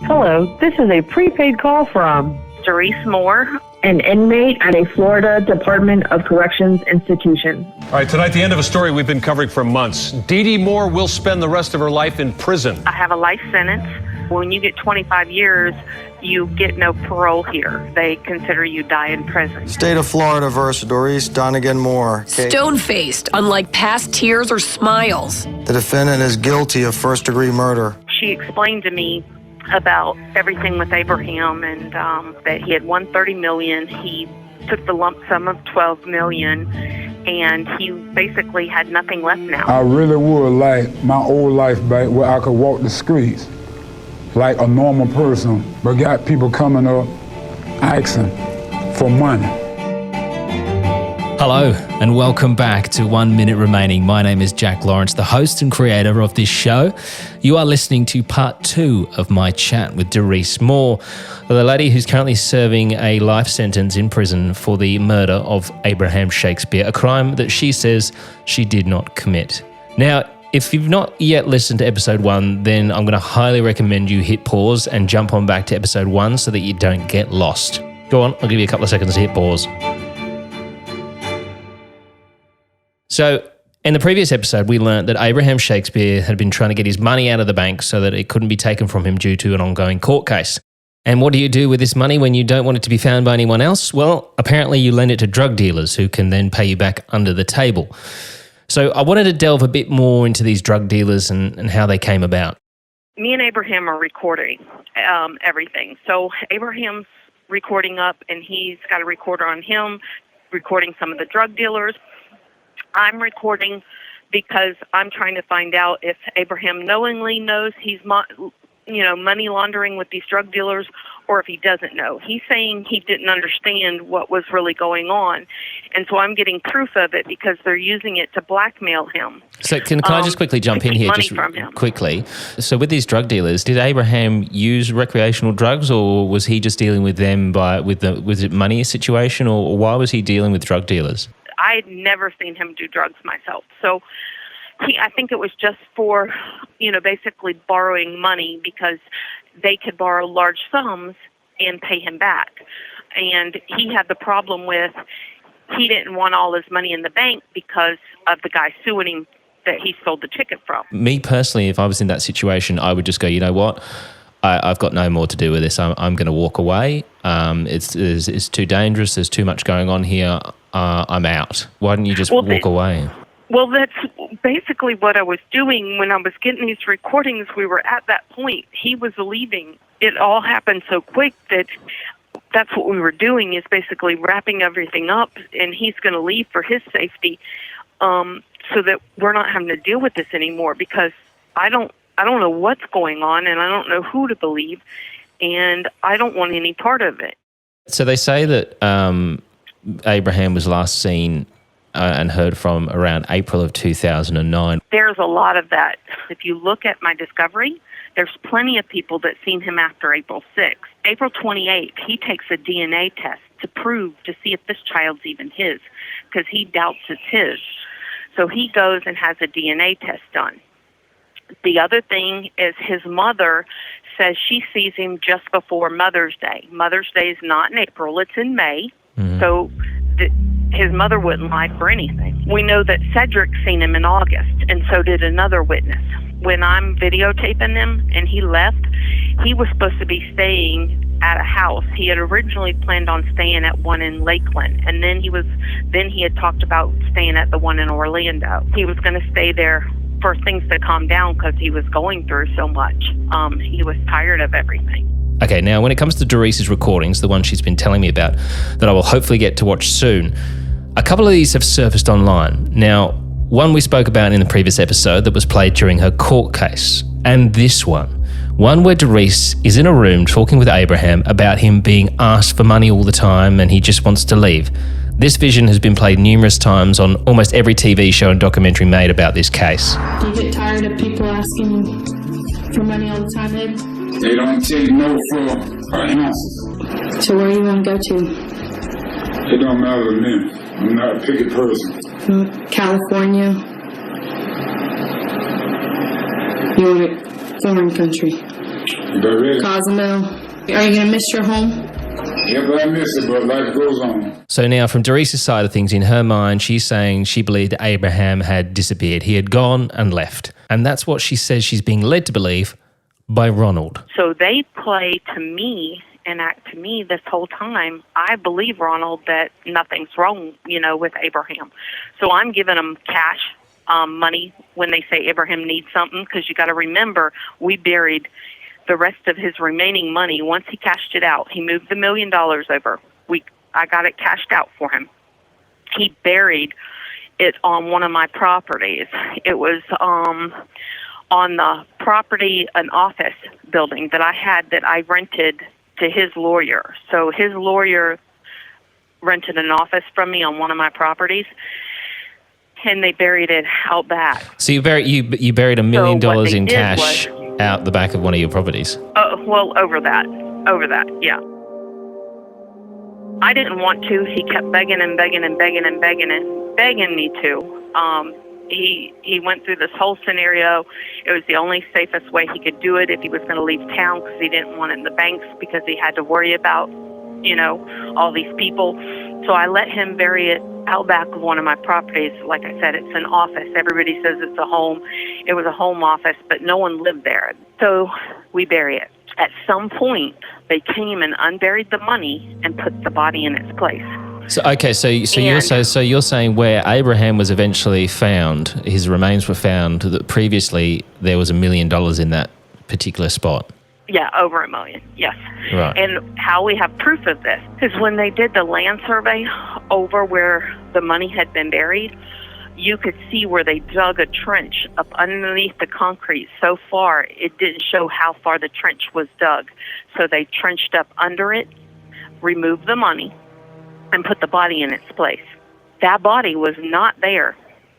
Hello, this is a prepaid call from Dorice Moore, an inmate at a Florida Department of Corrections institution. All right, tonight, the end of a story we've been covering for months. Dee Moore will spend the rest of her life in prison. I have a life sentence. When you get 25 years, you get no parole here. They consider you die in prison. State of Florida versus Dorice Moore. Stone-faced, unlike past tears or smiles. The defendant is guilty of first-degree murder. She explained to me about everything with Abraham and that he had won $30 million. He took the lump sum of $12 million, and he basically had nothing left now. I really would like my old life back where I could walk the streets like a normal person, but got people coming up asking for money. Hello and welcome back to 1 Minute Remaining. My name is Jack Lawrence, the host and creator of this show. You are listening to part 2 of my chat with Dorice Moore, the lady who's currently serving a life sentence in prison for the murder of Abraham Shakespeare, a crime that she says she did not commit. Now, if you've not yet listened to episode 1, then I'm going to highly recommend you hit pause and jump on back to episode 1 so that you don't get lost. Go on, I'll give you a couple of seconds to hit pause. So, in the previous episode, we learned that Abraham Shakespeare had been trying to get his money out of the bank so that it couldn't be taken from him due to an ongoing court case. And what do you do with this money when you don't want it to be found by anyone else? Well, apparently you lend it to drug dealers who can then pay you back under the table. So I wanted to delve a bit more into these drug dealers and how they came about. Me and Abraham are recording everything. So Abraham's recording up, and he's got a recorder on him, recording some of the drug dealers. I'm recording because I'm trying to find out if Abraham knowingly knows he's money laundering with these drug dealers, or if he doesn't know. He's saying he didn't understand what was really going on, and so I'm getting proof of it because they're using it to blackmail him. So can I just quickly jump in here, just quickly? So with these drug dealers, did Abraham use recreational drugs, or was he just dealing with them was it money situation, or why was he dealing with drug dealers? I had never seen him do drugs myself, so I think it was just for, basically borrowing money because they could borrow large sums and pay him back. And he had the problem with he didn't want all his money in the bank because of the guy suing him that he sold the ticket from. Me personally, if I was in that situation, I would just go, you know what? I've got no more to do with this. I'm going to walk away. It's too dangerous. There's too much going on here. I'm out. Why didn't you just walk away? Well, that's basically what I was doing when I was getting these recordings. We were at that point. He was leaving. It all happened so quick that that's what we were doing, is basically wrapping everything up, and he's going to leave for his safety, so that we're not having to deal with this anymore, because I don't know what's going on, and I don't know who to believe, and I don't want any part of it. So they say that Abraham was last seen and heard from around April of 2009. There's a lot of that. If you look at my discovery, there's plenty of people that seen him after April 6th. April 28th, he takes a DNA test to see if this child's even his, because he doubts it's his. So he goes and has a DNA test done. The other thing is his mother says she sees him just before Mother's Day. Mother's Day is not in April, it's in May. Mm-hmm. So his mother wouldn't lie for anything. We know that Cedric seen him in August, and so did another witness. When I'm videotaping him and he left, he was supposed to be staying at a house. He had originally planned on staying at one in Lakeland, and then he had talked about staying at the one in Orlando. He was going to stay there for things to calm down because he was going through so much. He was tired of everything. Okay, now when it comes to Dorice's recordings, the one she's been telling me about, that I will hopefully get to watch soon, a couple of these have surfaced online. Now, one we spoke about in the previous episode that was played during her court case, and this one where Dorice is in a room talking with Abraham about him being asked for money all the time and he just wants to leave. This vision has been played numerous times on almost every TV show and documentary made about this case. Do you get tired of people asking for money all the time, Ed? They don't take no for answers. So where do you want to go to? It don't matter to me. I'm not a picky person. California. You want a foreign country? Dorice. Cozumel. Are you going to miss your home? Yeah, but I miss it, but life goes on. So now from Dorice's side of things, in her mind, she's saying she believed that Abraham had disappeared. He had gone and left. And that's what she says she's being led to believe by Ronald. So they play to me and act to me this whole time. I believe, Ronald, that nothing's wrong, with Abraham. So I'm giving them cash, money when they say Abraham needs something, because you got to remember, we buried the rest of his remaining money. Once he cashed it out, he moved the $1 million over. I got it cashed out for him. He buried it on one of my properties. It was on the property, an office building that I rented to his lawyer. So his lawyer rented an office from me on one of my properties, and they buried it out back. So you buried $1 million in cash out the back of one of your properties? Well, over that, yeah. I didn't want to. He kept begging and begging and begging and begging and begging me to. He went through this whole scenario. It was the only safest way he could do it if he was going to leave town, because he didn't want it in the banks, because he had to worry about, all these people. So I let him bury it out back of one of my properties. Like I said, it's an office. Everybody says it's a home. It was a home office, but no one lived there. So we bury it. At some point, they came and unburied the money and put the body in its place. So you're saying where Abraham was eventually found, his remains were found, that previously there was $1 million in that particular spot? Yeah, over $1 million, yes. Right. And how we have proof of this is when they did the land survey over where the money had been buried, you could see where they dug a trench up underneath the concrete so far, it didn't show how far the trench was dug. So they trenched up under it, removed the money, and put the body in its place. That body was not there,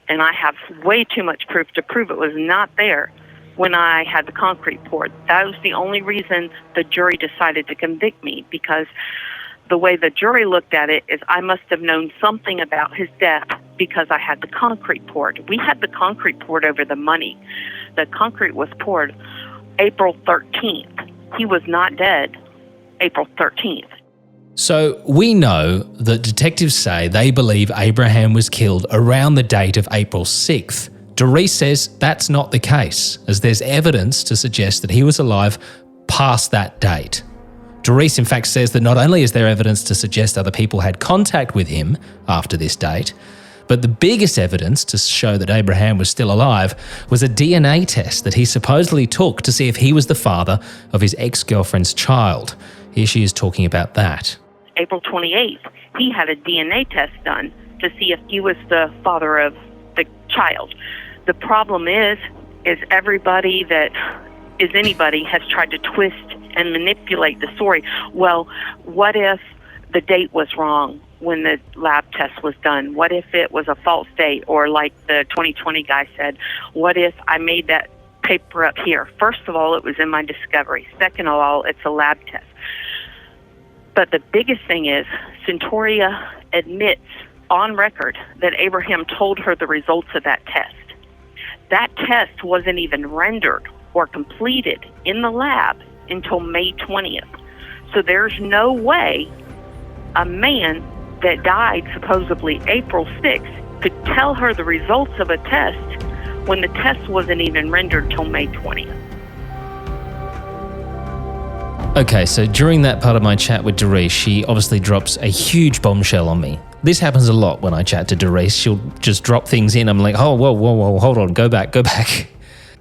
and I have way too much proof to prove it was not there when I had the concrete poured. That was the only reason the jury decided to convict me, because the way the jury looked at it is I must have known something about his death because I had the concrete poured. We had the concrete poured over the money. The concrete was poured April 13th. He was not dead April 13th. So we know that detectives say they believe Abraham was killed around the date of April 6th. Dorice says that's not the case, as there's evidence to suggest that he was alive past that date. Dorice in fact says that not only is there evidence to suggest other people had contact with him after this date, but the biggest evidence to show that Abraham was still alive was a DNA test that he supposedly took to see if he was the father of his ex-girlfriend's child. Here she is talking about that. April 28th, he had a DNA test done to see if he was the father of the child. The problem is everybody that is anybody has tried to twist and manipulate the story. Well, what if the date was wrong when the lab test was done? What if it was a false date? Or like the 2020 guy said, what if I made that paper up here? First of all, it was in my discovery. Second of all, it's a lab test. But the biggest thing is Centauria admits on record that Abraham told her the results of that test. That test wasn't even rendered or completed in the lab until May 20th. So there's no way a man that died supposedly April 6th could tell her the results of a test when the test wasn't even rendered till May 20th. Okay, so during that part of my chat with Dorice, she obviously drops a huge bombshell on me. This happens a lot when I chat to Dorice. She'll just drop things in. I'm like, oh, whoa, hold on, go back.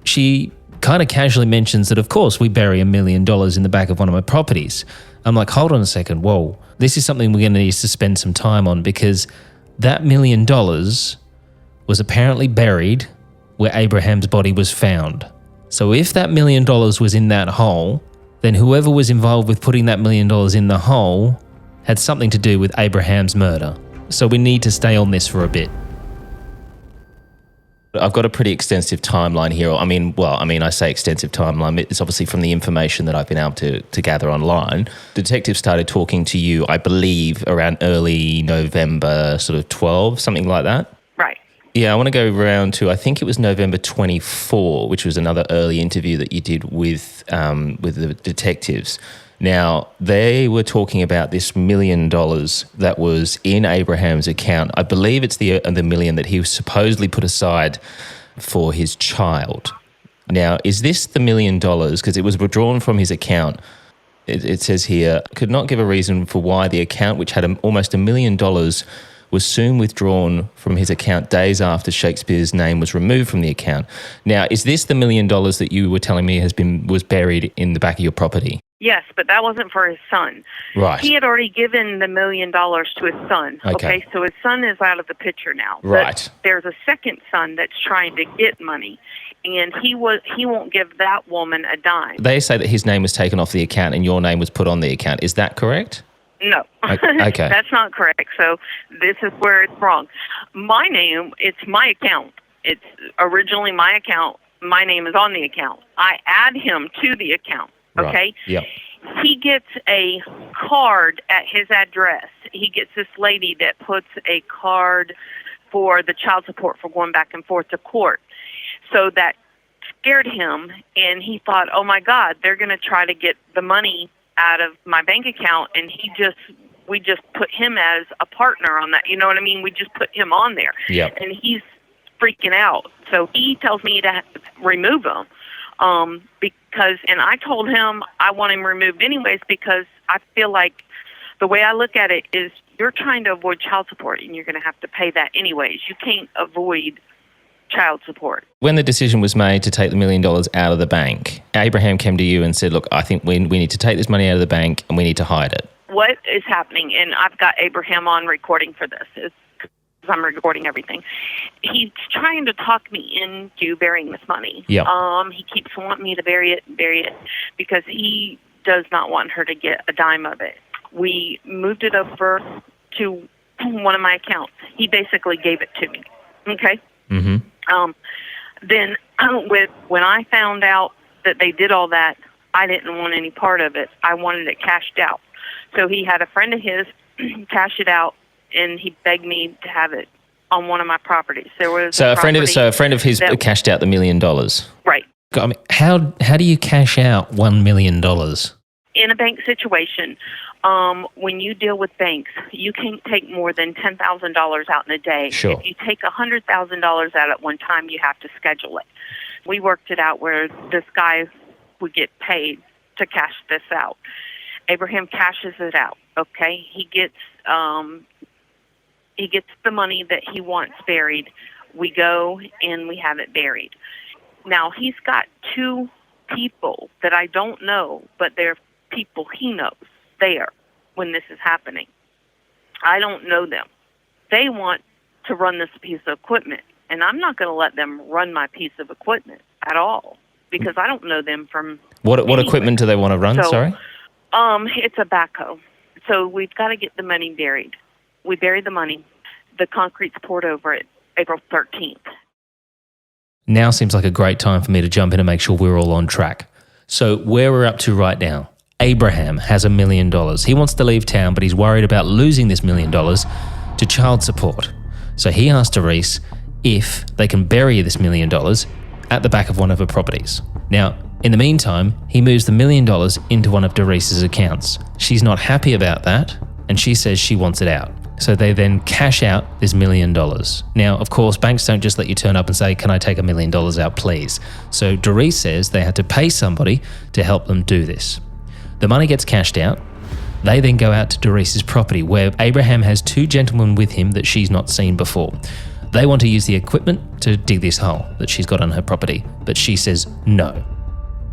She kind of casually mentions that, of course, we bury $1 million in the back of one of my properties. I'm like, hold on a second, whoa. This is something we're going to need to spend some time on, because that $1 million was apparently buried where Abraham's body was found. So if that $1 million was in that hole, then whoever was involved with putting that $1 million in the hole had something to do with Abraham's murder. So we need to stay on this for a bit. I've got a pretty extensive timeline here. I say extensive timeline. It's obviously from the information that I've been able to gather online. Detectives started talking to you, I believe, around early November, sort of 12, something like that. Right. Yeah, I want to go around to, I think it was November 24, which was another early interview that you did with the detectives. Now, they were talking about this $1 million that was in Abraham's account. I believe it's the million that he supposedly put aside for his child. Now, is this the $1 million? Because it was withdrawn from his account. It says here, could not give a reason for why the account, which had almost $1 million, was soon withdrawn from his account days after Shakespeare's name was removed from the account. Now, is this the $1 million that you were telling me was buried in the back of your property? Yes, but that wasn't for his son. Right. He had already given the $1 million to his son. Okay, so his son is out of the picture now. Right. But there's a second son that's trying to get money, and he won't give that woman a dime. They say that his name was taken off the account and your name was put on the account. Is that correct? No. Okay. That's not correct. So this is where it's wrong. My name, it's my account. It's originally my account. My name is on the account. I add him to the account. Okay? Right. Yep. He gets a card at his address. He gets this lady that puts a card for the child support for going back and forth to court. So that scared him, and he thought, oh, my God, they're going to try to get the money out of my bank account, and we just put him as a partner on that. You know what I mean? We just put him on there. Yep. And he's freaking out. So he tells me to remove him. Because I told him I want him removed anyways, because I feel like the way I look at it is you're trying to avoid child support, and you're going to have to pay that anyways. You can't avoid child support. When the decision was made to take the $1 million out of the bank, Abraham came to you and said, look, I think we need to take this money out of the bank and we need to hide it. What is happening, and I've got Abraham on recording for this, I'm recording everything. He's trying to talk me into burying this money. Yep. He keeps wanting me to bury it, because he does not want her to get a dime of it. We moved it over to one of my accounts. He basically gave it to me. Okay? Mm-hmm. Then when I found out that they did all that, I didn't want any part of it. I wanted it cashed out. So he had a friend of his cash it out, and he begged me to have it on one of my properties. There was a friend of his cashed out the $1 million. Right. I mean, how do you cash out $1 million? In a bank situation, when you deal with banks, you can't take more than $10,000 out in a day. Sure. If you take $100,000 out at one time, you have to schedule it. We worked it out where this guy would get paid to cash this out. Abraham cashes it out. Okay, he gets the money that he wants buried. We go and we have it buried. Now he's got two people that I don't know, but they're people he knows there when this is happening. I don't know them. They want to run this piece of equipment, and I'm not going to let them run my piece of equipment at all, because I don't know them from What equipment do they want to run, sorry? It's a backhoe. So we've got to get the money buried. We bury the money. The concrete's poured over it April 13th. Now seems like a great time for me to jump in and make sure we're all on track. So where we're up to right now, Abraham has $1 million. He wants to leave town, but he's worried about losing this $1 million to child support. So he asked Dorice if they can bury this $1 million at the back of one of her properties. Now, in the meantime, he moves the $1 million into one of Dorice's accounts. She's not happy about that, and she says she wants it out. So they then cash out this $1 million. Now, of course, banks don't just let you turn up and say, can I take $1 million out, please? So Dorice says they had to pay somebody to help them do this. The money gets cashed out. They then go out to Dorice's property, where Abraham has two gentlemen with him that she's not seen before. They want to use the equipment to dig this hole that she's got on her property, but she says no.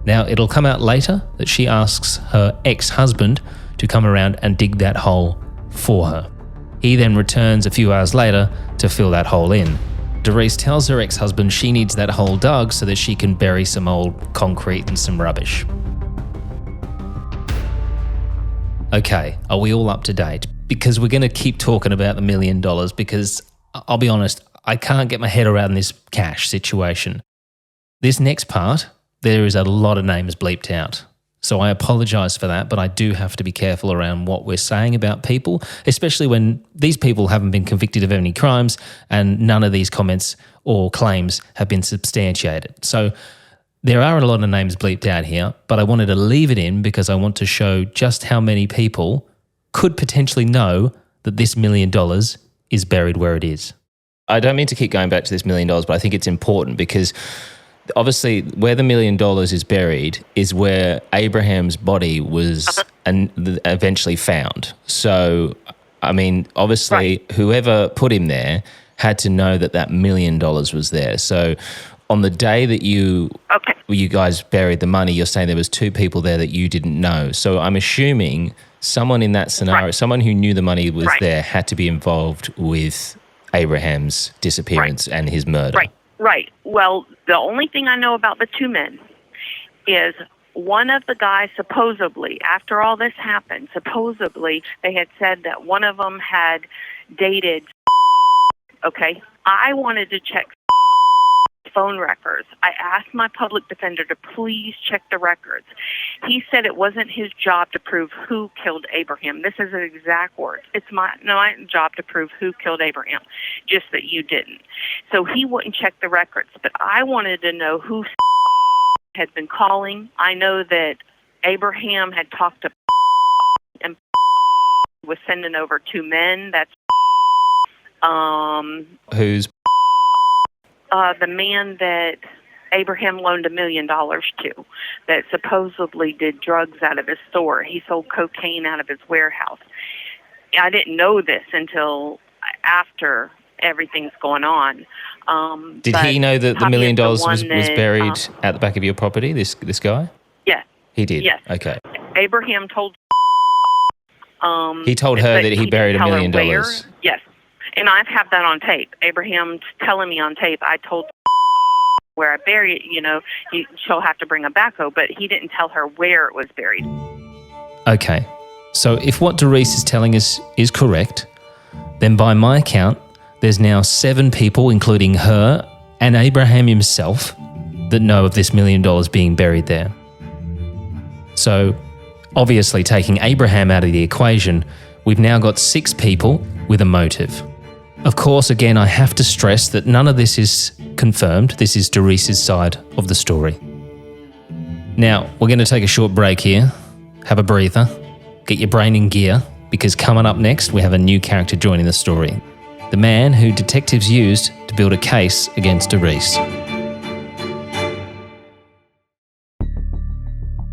Now, it'll come out later that she asks her ex-husband to come around and dig that hole for her. He then returns a few hours later to fill that hole in. Dorice tells her ex-husband she needs that hole dug so that she can bury some old concrete and some rubbish. Okay, are we all up to date? Because we're going to keep talking about the $1 million, because I'll be honest, I can't get my head around this cash situation. This next part, there is a lot of names bleeped out. So I apologize for that, but I do have to be careful around what we're saying about people, especially when these people haven't been convicted of any crimes and none of these comments or claims have been substantiated. So there are a lot of names bleeped out here, but I wanted to leave it in because I want to show just how many people could potentially know that this $1 million is buried where it is. I don't mean to keep going back to this $1 million, but I think it's important because obviously where the $1 million is buried is where Abraham's body was eventually found. So, I mean, obviously whoever put him there had to know that $1 million was there. So on the day that you guys buried the money, you're saying there was 2 people there that you didn't know. So I'm assuming someone in that scenario, someone who knew the money was there had to be involved with Abraham's disappearance and his murder. Right. Well, the only thing I know about the 2 men is one of the guys supposedly, after all this happened, supposedly they had said that one of them had dated. Okay. I wanted to check phone records. I asked my public defender to please check the records. He said it wasn't his job to prove who killed Abraham. This is the exact words. It's my job to prove who killed Abraham, just that you didn't. So he wouldn't check the records, but I wanted to know who had been calling. I know that Abraham had talked to and was sending over 2 men. That's who's the man that Abraham loaned $1 million to, that supposedly did drugs out of his store. He sold cocaine out of his warehouse. I didn't know this until after everything's going on. Did he know that the $1 million was buried at the back of your property, this guy? Yes. He did? Yes. Okay. Abraham told... he told her that he buried $1 million. Yes. And I have that on tape. Abraham's telling me on tape, I told where I buried it, she'll have to bring a backhoe, but he didn't tell her where it was buried. Okay. So if what Dorice is telling us is correct, then by my account, there's now 7 people, including her and Abraham himself, that know of this $1 million being buried there. So obviously taking Abraham out of the equation, we've now got 6 people with a motive. Of course, again, I have to stress that none of this is confirmed. This is Dorice's side of the story. Now, we're going to take a short break here, have a breather, get your brain in gear, because coming up next, we have a new character joining the story. The man who detectives used to build a case against Dorice.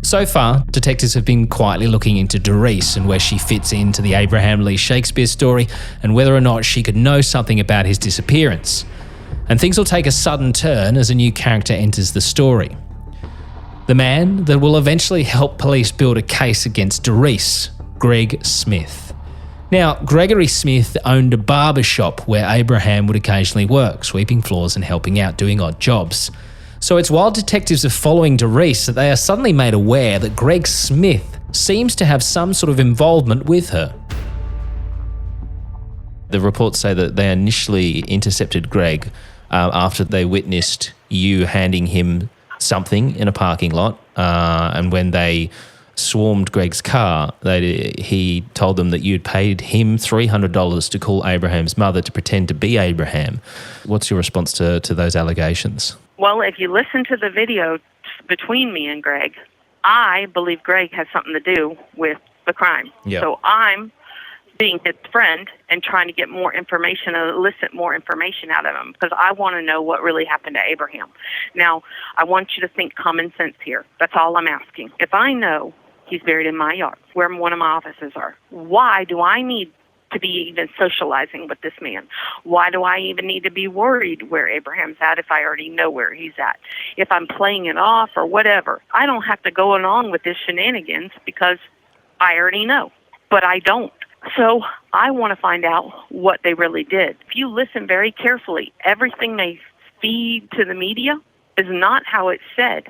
So far, detectives have been quietly looking into Dorice and where she fits into the Abraham Lee Shakespeare story and whether or not she could know something about his disappearance. And things will take a sudden turn as a new character enters the story. The man that will eventually help police build a case against Dorice, Greg Smith. Now, Gregory Smith owned a barber shop where Abraham would occasionally work, sweeping floors and helping out doing odd jobs. So it's while detectives are following Dorice that they are suddenly made aware that Greg Smith seems to have some sort of involvement with her. The reports say that they initially intercepted Greg after they witnessed you handing him something in a parking lot, and when they swarmed Greg's car, he told them that you'd paid him $300 to call Abraham's mother to pretend to be Abraham. What's your response to those allegations? Well, if you listen to the video between me and Greg, I believe Greg has something to do with the crime. Yep. So I'm being his friend and trying to get more information and elicit more information out of him because I want to know what really happened to Abraham. Now, I want you to think common sense here. That's all I'm asking. If I know he's buried in my yard, where one of my offices are, why do I need to be even socializing with this man? Why do I even need to be worried where Abraham's at if I already know where he's at? If I'm playing it off or whatever, I don't have to go along with this shenanigans because I already know, but I don't. So I want to find out what they really did. If you listen very carefully, everything they feed to the media is not how it's said.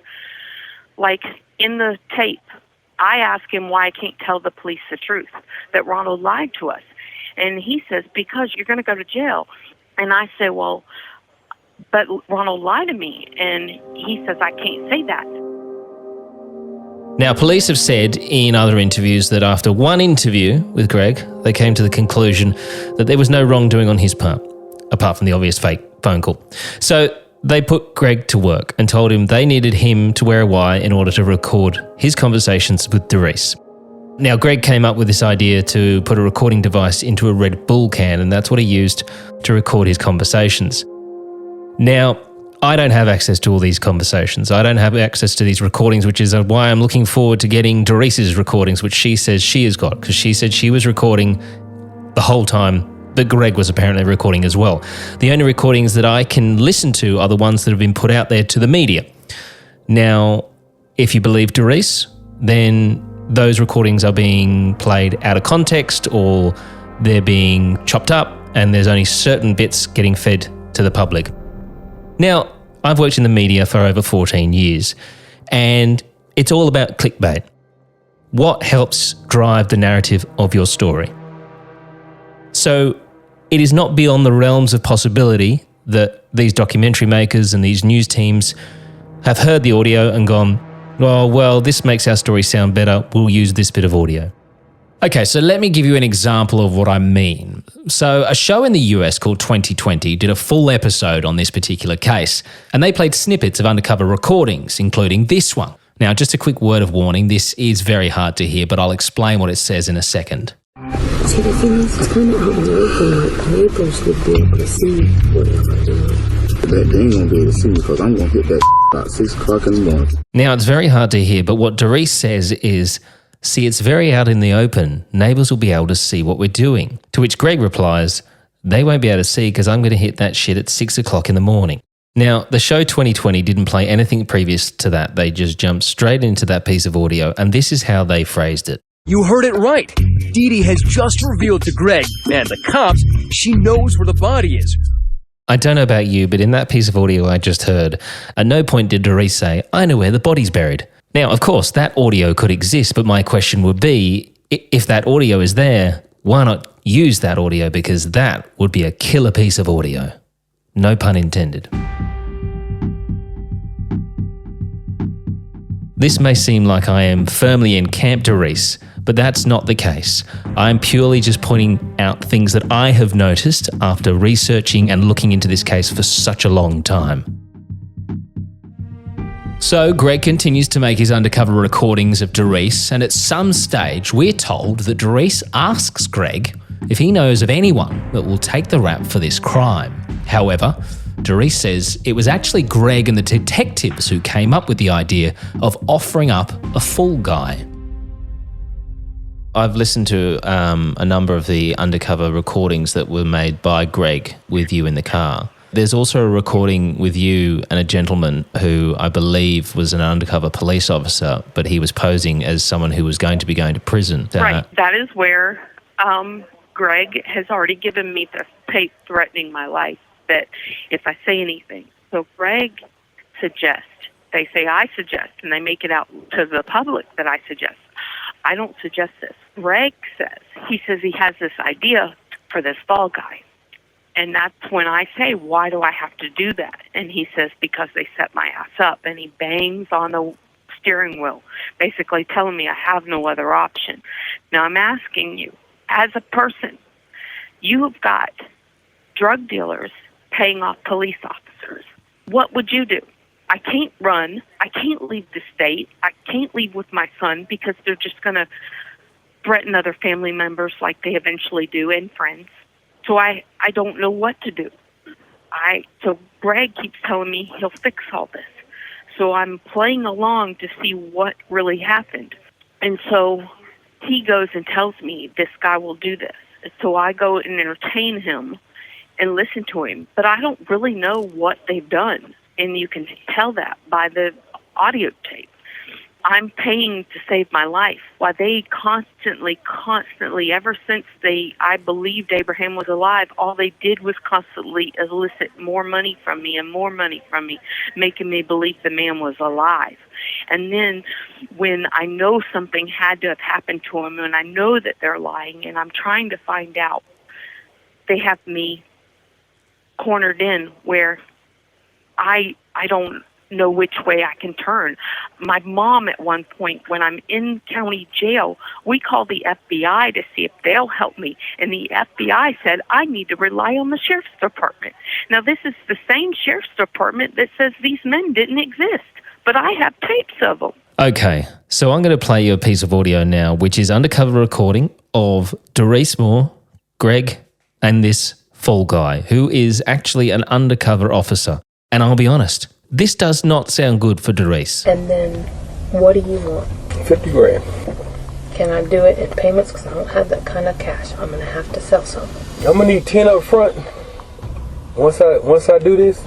Like in the tape, I ask him why I can't tell the police the truth, that Ronald lied to us. And he says, because you're going to go to jail. And I say, well, but Ronald lied to me. And he says, I can't say that. Now, police have said in other interviews that after one interview with Greg, they came to the conclusion that there was no wrongdoing on his part, apart from the obvious fake phone call. So they put Greg to work and told him they needed him to wear a wire in order to record his conversations with Dorice. Now, Greg came up with this idea to put a recording device into a Red Bull can, and that's what he used to record his conversations. Now, I don't have access to all these conversations. I don't have access to these recordings, which is why I'm looking forward to getting Dorice's recordings, which she says she has got, because she said she was recording the whole time, but Greg was apparently recording as well. The only recordings that I can listen to are the ones that have been put out there to the media. Now, if you believe Dorice, then those recordings are being played out of context or they're being chopped up and there's only certain bits getting fed to the public. Now, I've worked in the media for over 14 years and it's all about clickbait. What helps drive the narrative of your story? So it is not beyond the realms of possibility that these documentary makers and these news teams have heard the audio and gone, well, this makes our story sound better. We'll use this bit of audio. Okay, so let me give you an example of what I mean. So a show in the US called 2020 did a full episode on this particular case, and they played snippets of undercover recordings, including this one. Now, just a quick word of warning, this is very hard to hear, but I'll explain what it says in a second. See, the thing is, it's kind of out in the open, like neighbors would be able to see whatever, you know. They ain't gonna be able to see me because I'm gonna hit that about 6 o'clock in the morning. Now, it's very hard to hear, but what Dorice says is, see, it's very out in the open. Neighbours will be able to see what we're doing. To which Greg replies, they won't be able to see because I'm going to hit that shit at 6 o'clock in the morning. Now, the show 2020 didn't play anything previous to that. They just jumped straight into that piece of audio, and this is how they phrased it. You heard it right. Dee Dee has just revealed to Greg and the cops she knows where the body is. I don't know about you, but in that piece of audio I just heard, at no point did Dorice say, I know where the body's buried. Now, of course, that audio could exist, but my question would be, if that audio is there, why not use that audio? Because that would be a killer piece of audio. No pun intended. This may seem like I am firmly in Camp Dorice, but that's not the case. I'm purely just pointing out things that I have noticed after researching and looking into this case for such a long time. So Greg continues to make his undercover recordings of Dorice, and at some stage we're told that Dorice asks Greg if he knows of anyone that will take the rap for this crime. However, Dorice says it was actually Greg and the detectives who came up with the idea of offering up a fall guy. I've listened to a number of the undercover recordings that were made by Greg with you in the car. There's also a recording with you and a gentleman who I believe was an undercover police officer, but he was posing as someone who was going to be going to prison. Right. That is where Greg has already given me the tape threatening my life that if I say anything. So Greg suggests, they say I suggest, and they make it out to the public that I suggest. I don't suggest this. Greg says, he has this idea for this fall guy. And that's when I say, why do I have to do that? And he says, because they set my ass up. And he bangs on the steering wheel, basically telling me I have no other option. Now I'm asking you, as a person, you have got drug dealers paying off police officers. What would you do? I can't run. I can't leave the state. I can't leave with my son because they're just going to threaten other family members like they eventually do and friends. So I don't know what to do. So Greg keeps telling me he'll fix all this. So I'm playing along to see what really happened. And so he goes and tells me this guy will do this. So I go and entertain him and listen to him. But I don't really know what they've done. And you can tell that by the audio tape. I'm paying to save my life. While they constantly, ever since I believed Abraham was alive, all they did was constantly elicit more money from me and more money from me, making me believe the man was alive. And then when I know something had to have happened to him and I know that they're lying and I'm trying to find out, they have me cornered in where I don't know which way I can turn. My mom, at one point, when I'm in county jail, we call the FBI to see if they'll help me. And the FBI said, I need to rely on the sheriff's department. Now, this is the same sheriff's department that says these men didn't exist, but I have tapes of them. Okay, so I'm going to play you a piece of audio now, which is undercover recording of Dorice Moore, Greg, and this fall guy, who is actually an undercover officer. And I'll be honest, this does not sound good for Dorice. And then, what do you want? 50 grand. Can I do it in payments? Because I don't have that kind of cash. I'm going to have to sell something. I'm gonna need 10 up front. Once I do this,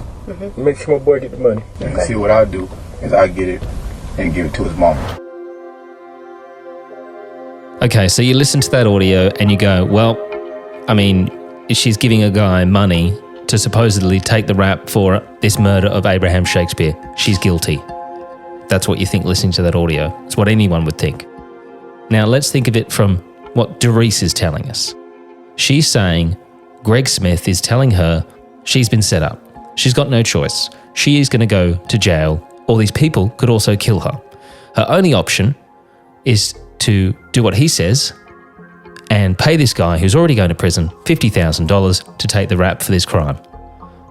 make sure my boy get the money. Okay. See, what I'll do is I'll get it and give it to his mom. Okay, so you listen to that audio and you go, well, I mean, she's giving a guy money to supposedly take the rap for this murder of Abraham Shakespeare. She's guilty. That's what you think listening to that audio. It's what anyone would think. Now let's think of it from what Dorice is telling us. She's saying Greg Smith is telling her she's been set up. She's got no choice. She is going to go to jail. All these people could also kill her. Her only option is to do what he says and pay this guy who's already going to prison $50,000 to take the rap for this crime.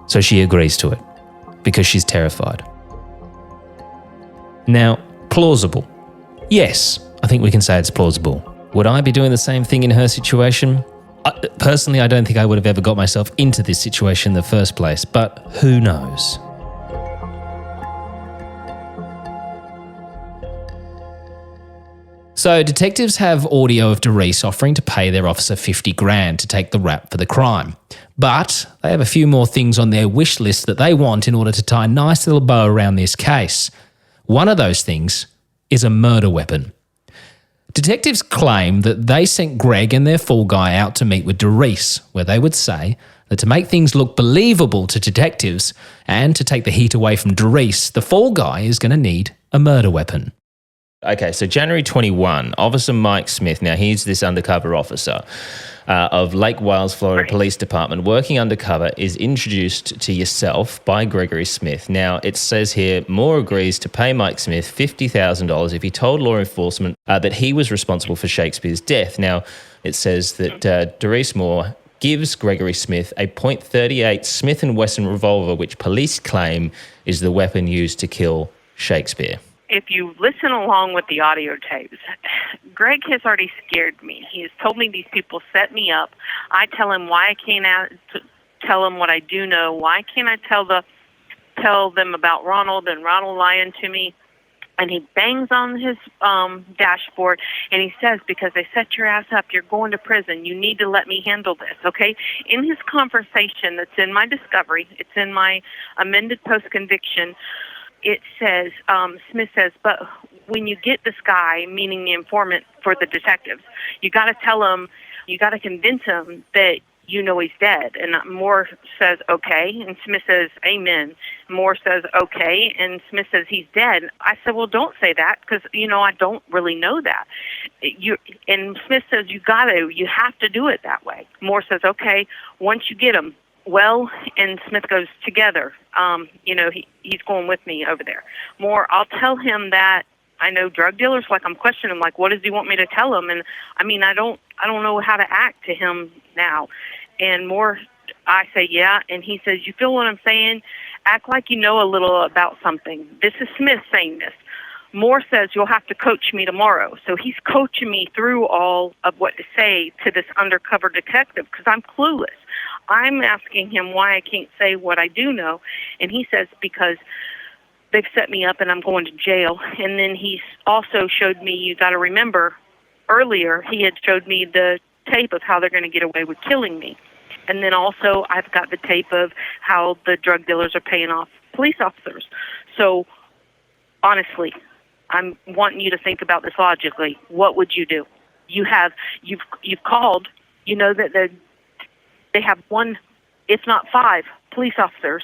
So she agrees to it because she's terrified. Now, plausible. Yes, I think we can say it's plausible. Would I be doing the same thing in her situation? Personally, I don't think I would have ever got myself into this situation in the first place, but who knows? So detectives have audio of Dorice offering to pay their officer 50 grand to take the rap for the crime. But they have a few more things on their wish list that they want in order to tie a nice little bow around this case. One of those things is a murder weapon. Detectives claim that they sent Greg and their fall guy out to meet with Dorice, where they would say that to make things look believable to detectives and to take the heat away from Dorice, the fall guy is going to need a murder weapon. Okay, so January 21, Officer Mike Smith, now he's this undercover officer of Lake Wales, Florida Police Department, working undercover, is introduced to yourself by Gregory Smith. Now, it says here, Moore agrees to pay Mike Smith $50,000 if he told law enforcement that he was responsible for Shakespeare's death. Now, it says that Dorice Moore gives Gregory Smith a .38 Smith & Wesson revolver, which police claim is the weapon used to kill Shakespeare. If you listen along with the audio tapes, Greg has already scared me. He has told me these people set me up. I tell him why I can't tell him what I do know. Why can't I tell them about Ronald and Ronald lying to me? And he bangs on his dashboard and he says, because they set your ass up, you're going to prison. You need to let me handle this, okay? In his conversation that's in my discovery, it's in my amended post-conviction, it says, Smith says, but when you get this guy, meaning the informant for the detectives, you got to tell him, you got to convince him that you know he's dead. And Moore says, okay. And Smith says, amen. Moore says, okay. And Smith says, he's dead. I said, well, don't say that because, I don't really know that. And Smith says, you have to do it that way. Moore says, okay, once you get him. Well, and Smith goes, together. He's going with me over there. Moore, I'll tell him that I know drug dealers. Like, I'm questioning him, like, what does he want me to tell him? And I mean, I don't know how to act to him now. And Moore, I say, yeah. And he says, you feel what I'm saying? Act like you know a little about something. This is Smith saying this. Moore says, you'll have to coach me tomorrow. So he's coaching me through all of what to say to this undercover detective because I'm clueless. I'm asking him why I can't say what I do know. And he says, because they've set me up and I'm going to jail. And then he also showed me, you got to remember, earlier he had showed me the tape of how they're going to get away with killing me. And then also I've got the tape of how the drug dealers are paying off police officers. So honestly, I'm wanting you to think about this logically. What would you do? You've called, that they have one, if not 5, police officers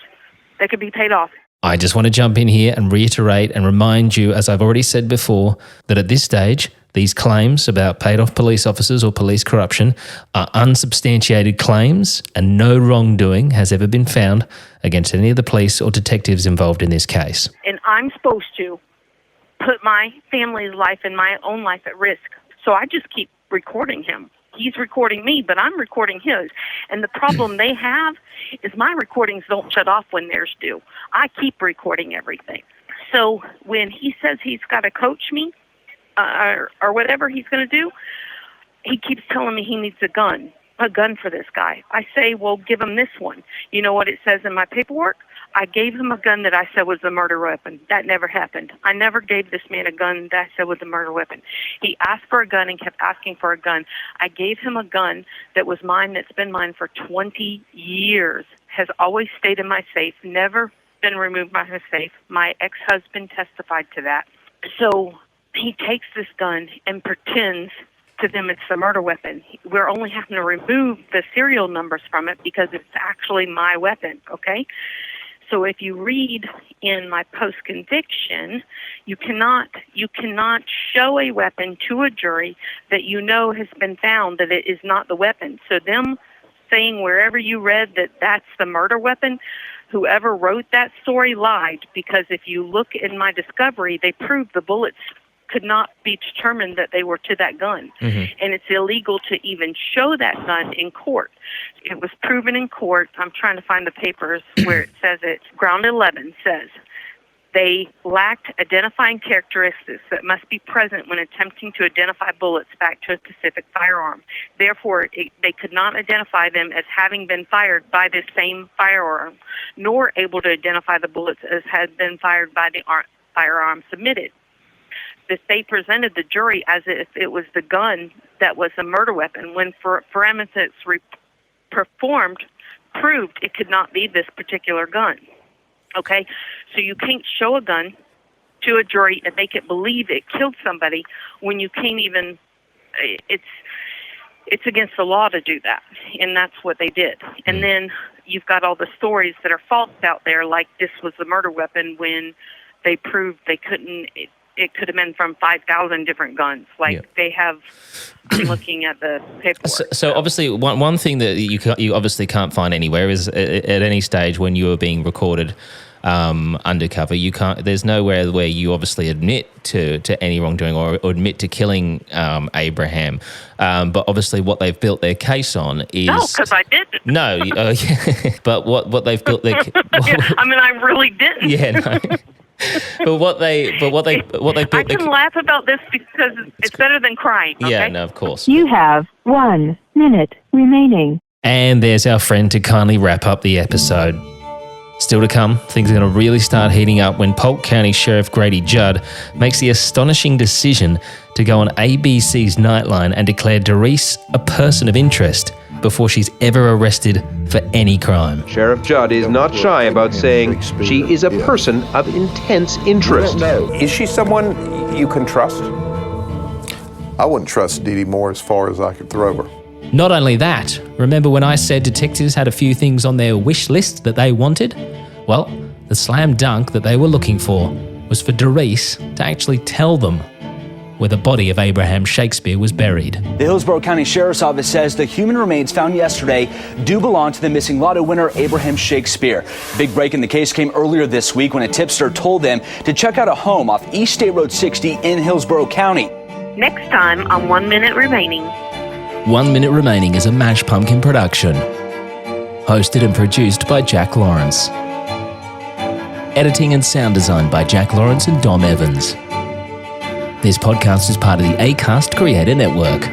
that could be paid off. I just want to jump in here and reiterate and remind you, as I've already said before, that at this stage, These claims about paid-off police officers or police corruption are unsubstantiated claims, and no wrongdoing has ever been found against any of the police or detectives involved in this case. And I'm supposed to put my family's life and my own life at risk. So I just keep recording him. He's recording me, but I'm recording his. And the problem they have is my recordings don't shut off when theirs do. I keep recording everything. So when he says he's got to coach me, or whatever he's going to do, he keeps telling me he needs a gun for this guy. I say, well, give him this one. You know what it says in my paperwork? I gave him a gun that I said was a murder weapon. That never happened. I never gave this man a gun that I said was a murder weapon. He asked for a gun and kept asking for a gun. I gave him a gun that was mine, that's been mine for 20 years, has always stayed in my safe, never been removed by my safe. My ex-husband testified to that. So he takes this gun and pretends to them it's a murder weapon. We're only having to remove the serial numbers from it because it's actually my weapon, okay? So if you read in my post-conviction, you cannot show a weapon to a jury that you know has been found that it is not the weapon. So them saying wherever you read that that's the murder weapon, whoever wrote that story lied, because if you look in my discovery, they proved the bullets could not be determined that they were to that gun. Mm-hmm. And it's illegal to even show that gun in court. It was proven in court. I'm trying to find the papers where it says it. Ground 11 says they lacked identifying characteristics that must be present when attempting to identify bullets back to a specific firearm. Therefore, they could not identify them as having been fired by this same firearm, nor able to identify the bullets as had been fired by the firearm submitted. The state presented the jury as if it was the gun that was a murder weapon, when forensics performed proved it could not be this particular gun. Okay? So you can't show a gun to a jury and make it believe it killed somebody when you can't even, it's against the law to do that. And that's what they did. And then you've got all the stories that are false out there, like this was the murder weapon, when they proved they couldn't. It could have been from 5,000 different guns. They have, I'm looking at the paperwork. So obviously, one thing that you obviously can't find anywhere is at any stage when you are being recorded undercover, you can't. There's nowhere where you obviously admit to any wrongdoing or admit to killing Abraham. But obviously, what they've built their case on is no, because I didn't. No, but what they've built their. I mean, I really didn't. Yeah. No. But what they built. I can laugh about this because it's better than crying. Okay? Yeah, no, of course. You have 1 minute remaining. And there's our friend to kindly wrap up the episode. Still to come, things are going to really start heating up when Polk County Sheriff Grady Judd makes the astonishing decision to go on ABC's Nightline and declare Dorice a person of interest before she's ever arrested for any crime. Sheriff Judd is not shy about saying she is a person of intense interest. Is she someone you can trust? I wouldn't trust Dee Moore as far as I could throw her. Not only that, remember when I said detectives had a few things on their wish list that they wanted? Well, the slam dunk that they were looking for was for Dorice to actually tell them where the body of Abraham Shakespeare was buried. The Hillsborough County Sheriff's Office says the human remains found yesterday do belong to the missing lotto winner Abraham Shakespeare. Big break in the case came earlier this week when a tipster told them to check out a home off East State Road 60 in Hillsborough County. Next time on 1 Minute Remaining. 1 Minute Remaining is a Mash Pumpkin production. Hosted and produced by Jack Lawrence. Editing and sound design by Jack Lawrence and Dom Evans. This podcast is part of the Acast Creator Network.